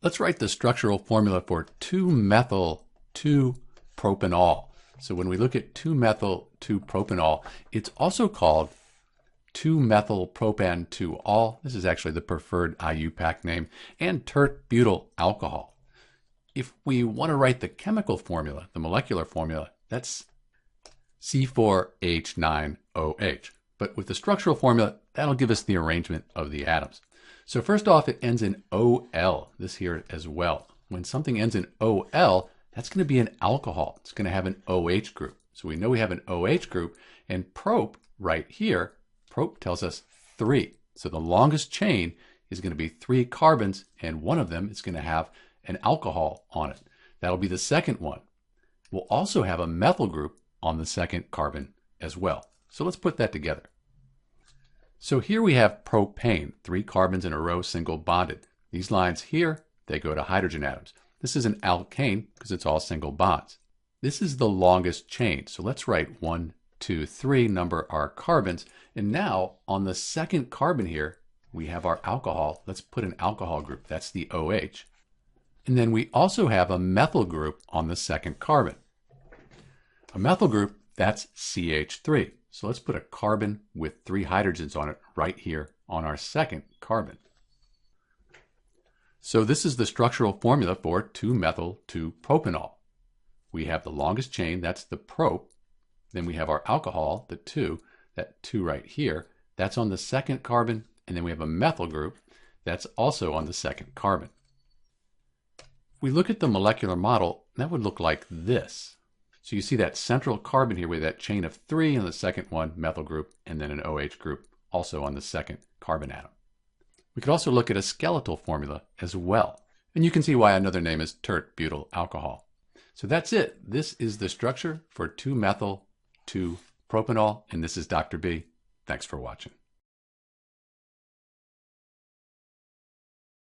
Let's write the structural formula for 2-methyl 2-propanol. So when we look at 2-methyl 2-propanol, it's also called 2-methyl propan 2-ol. This is actually the preferred IUPAC name, and tert-Butyl alcohol. If we want to write the chemical formula, the molecular formula, that's C4H9OH. But with the structural formula, that'll give us the arrangement of the atoms. So first off, it ends in OL, this here as well. When something ends in OL, that's going to be an alcohol. It's going to have an OH group. So we know we have an OH group, and prop right here, prop tells us 3. So the longest chain is going to be 3 carbons, and one of them is going to have an alcohol on it. That'll be the second one. We'll also have a methyl group on the second carbon as well. So let's put that together. So here we have propane, 3 carbons in a row, single bonded. These lines here, they go to hydrogen atoms. This is an alkane because it's all single bonds. This is the longest chain. So let's write 1, 2, 3, number our carbons. And now on the second carbon here, we have our alcohol. Let's put an alcohol group. That's the OH. And then we also have a methyl group on the second carbon. A methyl group, that's CH3. So let's put a carbon with 3 hydrogens on it right here on our second carbon. So this is the structural formula for 2-methyl 2-propanol. We have the longest chain, that's the prop. Then we have our alcohol, the 2, that 2 right here. That's on the second carbon. And then we have a methyl group that's also on the second carbon. If we look at the molecular model, that would look like this. So you see that central carbon here with that chain of 3, and the second one, methyl group, and then an OH group also on the second carbon atom. We could also look at a skeletal formula as well. And you can see why another name is tert-Butyl alcohol. So that's it. This is the structure for 2-methyl 2-propanol, and this is Dr. B. Thanks for watching.